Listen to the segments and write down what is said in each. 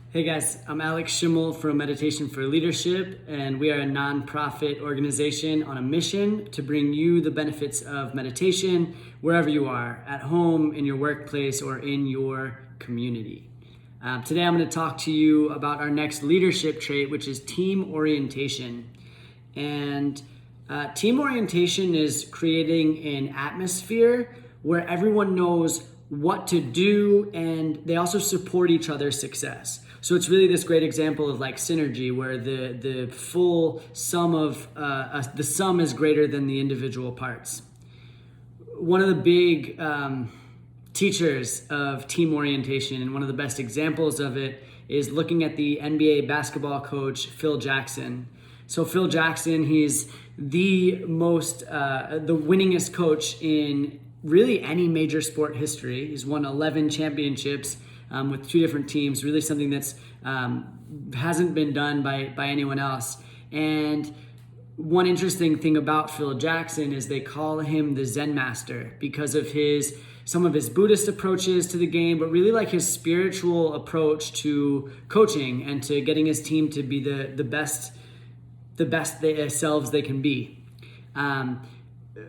Hey guys, I'm Alex Schimmel from Meditation for Leadership, and we are a nonprofit organization on a mission to bring you the benefits of meditation wherever you are, at home, in your workplace, or in your community. Today I'm going to talk to you about our next leadership trait, which is team orientation. And team orientation is creating an atmosphere where everyone knows what to do and they also support each other's success. So it's really this great example of like synergy where the full sum of the sum is greater than the individual parts. One of the big teachers of team orientation and one of the best examples of it is looking at the NBA basketball coach Phil Jackson. So Phil Jackson, he's the winningest coach in really any major sport history. He's won 11 championships with two different teams, really something that's hasn't been done by anyone else. And one interesting thing about Phil Jackson is they call him the Zen master because of some of his Buddhist approaches to the game, but really like his spiritual approach to coaching and to getting his team to be the best themselves they can be.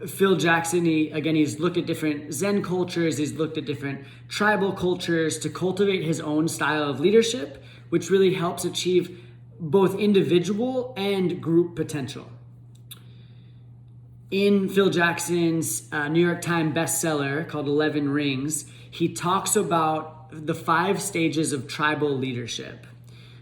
Phil Jackson, he's looked at different Zen cultures, he's looked at different tribal cultures to cultivate his own style of leadership, which really helps achieve both individual and group potential. In Phil Jackson's New York Times bestseller called 11 Rings, he talks about the 5 stages of tribal leadership.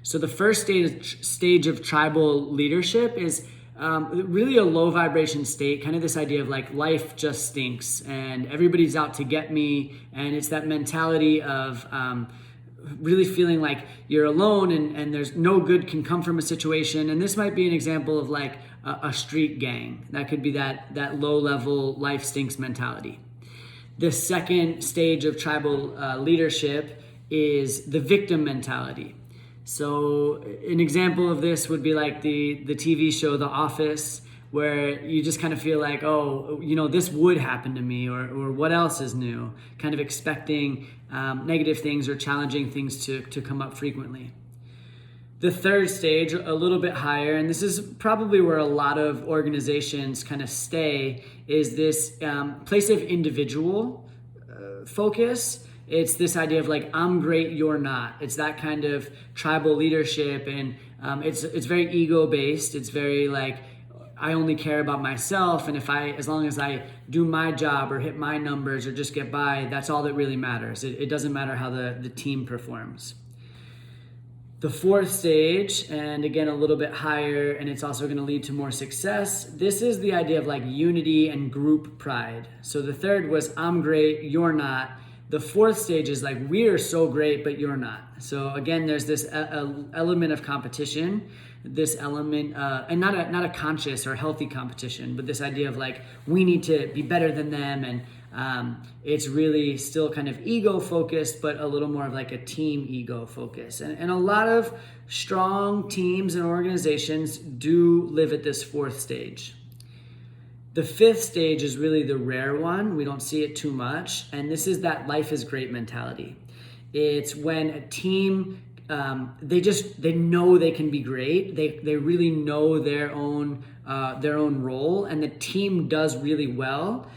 So the first stage of tribal leadership is really a low vibration state, kind of this idea of like life just stinks and everybody's out to get me. And it's that mentality of really feeling like you're alone and there's no good can come from a situation. And this might be an example of like a street gang. That could be that low level life stinks mentality. The second stage of tribal leadership is the victim mentality. So an example of this would be like the TV show The Office, where you just kind of feel like, oh, this would happen to me, or what else is new? Kind of expecting negative things or challenging things to come up frequently. The third stage, a little bit higher, and this is probably where a lot of organizations kind of stay, is this place of individual focus. It's this idea of like, I'm great, you're not. It's that kind of tribal leadership, and it's very ego-based. It's very like, I only care about myself, and as long as I do my job or hit my numbers or just get by, that's all that really matters. It doesn't matter how the team performs. The fourth stage, and again, a little bit higher, and it's also going to lead to more success. This is the idea of like unity and group pride. So the third was, I'm great, you're not. The fourth stage is like, we are so great, but you're not. So again, there's this element of competition, this element, and not a conscious or healthy competition, but this idea of like, we need to be better than them. And it's really still kind of ego focused, but a little more of like a team ego focus. And a lot of strong teams and organizations do live at this fourth stage. The fifth stage is really the rare one. We don't see it too much. And this is that life is great mentality. It's when a team, they know they can be great. They really know their own role, and the team does really well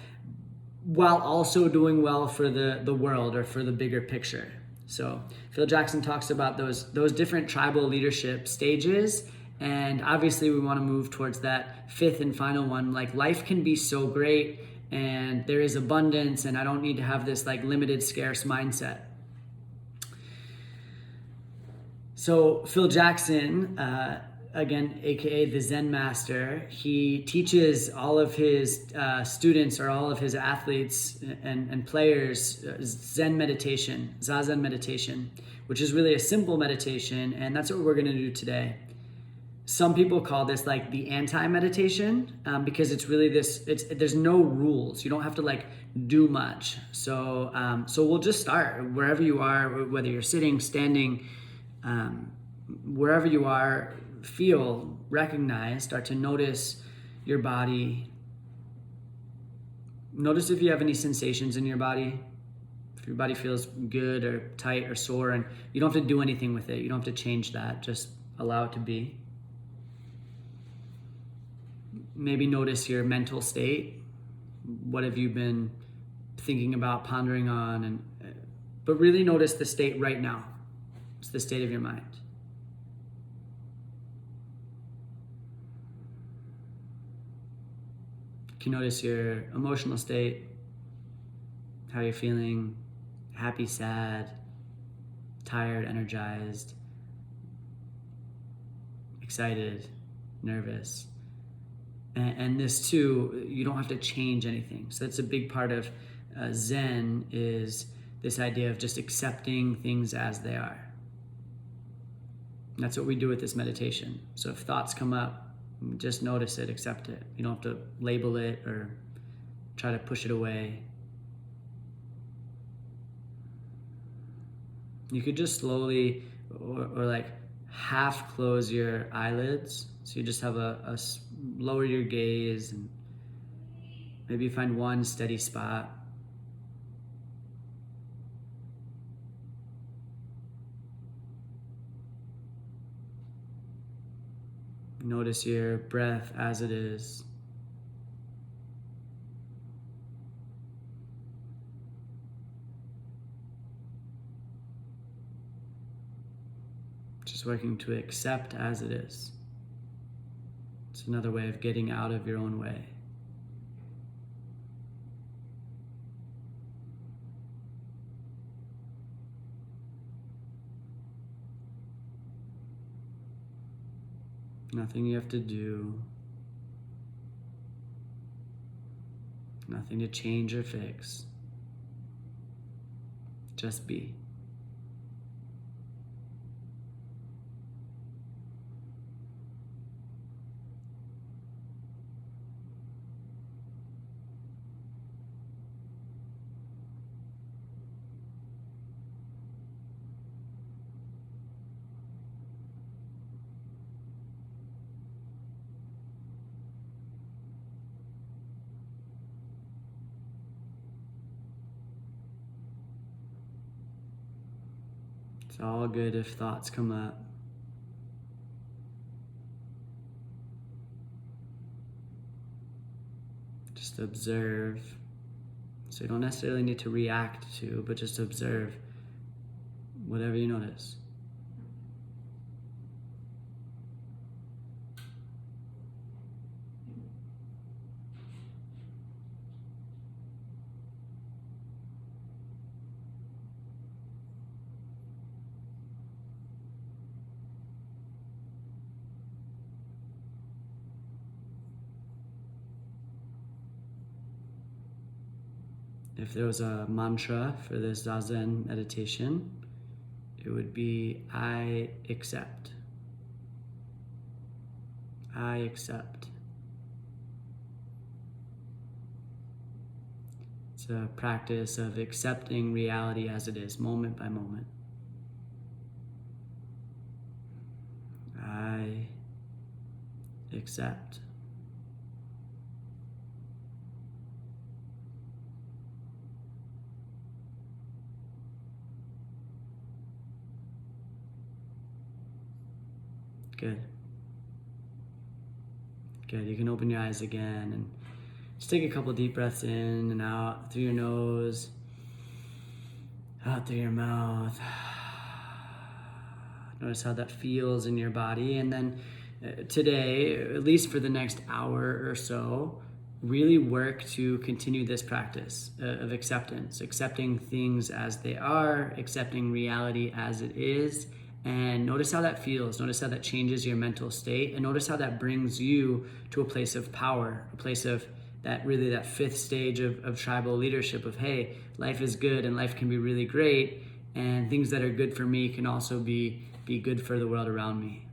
while also doing well for the world or for the bigger picture. So Phil Jackson talks about those different tribal leadership stages. And obviously we want to move towards that fifth and final one. Like, life can be so great and there is abundance, and I don't need to have this like limited, scarce mindset. So Phil Jackson, again, AKA the Zen master, he teaches all of his students or all of his athletes and players Zen meditation, Zazen meditation, which is really a simple meditation. And that's what we're going to do today. Some people call this like the anti-meditation because it's really there's no rules. You don't have to like do much. So we'll just start wherever you are, whether you're sitting, standing, wherever you are. Feel, recognize, start to notice your body. Notice if you have any sensations in your body. If your body feels good or tight or sore, and you don't have to do anything with it. You don't have to change that. Just allow it to be. Maybe notice your mental state. What have you been thinking about, pondering on? But really notice the state right now. It's the state of your mind. You can notice your emotional state, how you're feeling, happy, sad, tired, energized, excited, nervous. And this too, you don't have to change anything. So that's a big part of Zen, is this idea of just accepting things as they are. And that's what we do with this meditation. So if thoughts come up, just notice it, accept it. You don't have to label it or try to push it away. You could just slowly or like half close your eyelids. So you just have lower your gaze and maybe find one steady spot. Notice your breath as it is. Just working to accept as it is. It's another way of getting out of your own way. Nothing you have to do. Nothing to change or fix. Just be. It's all good if thoughts come up. Just observe. So you don't necessarily need to react to, but just observe whatever you notice. If there was a mantra for this Zazen meditation, it would be, I accept. I accept. It's a practice of accepting reality as it is, moment by moment. I accept. Good. Good. You can open your eyes again and just take a couple deep breaths in and out through your nose, out through your mouth. Notice how that feels in your body. And then today, at least for the next hour or so, really work to continue this practice of acceptance, accepting things as they are, accepting reality as it is. And notice how that feels. Notice how that changes your mental state. And notice how that brings you to a place of power, a place of that fifth stage of tribal leadership of, hey, life is good and life can be really great. And things that are good for me can also be good for the world around me.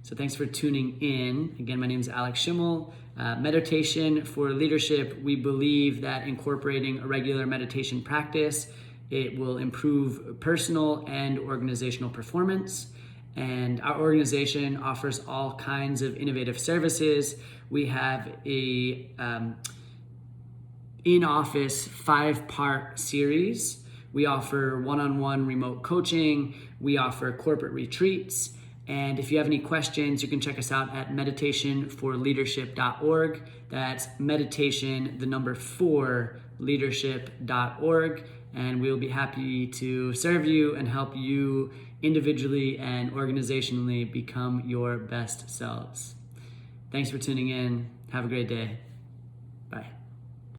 So thanks for tuning in. Again, my name is Alex Schimmel. Meditation for leadership. We believe that incorporating a regular meditation practice, it will improve personal and organizational performance. And our organization offers all kinds of innovative services. We have a in-office 5-part series We offer one-on-one remote coaching. We offer corporate retreats. And if you have any questions, you can check us out at meditationforleadership.org. That's meditation, the number 4, leadership.org. And we'll be happy to serve you and help you individually and organizationally become your best selves. Thanks for tuning in. Have a great day. Bye.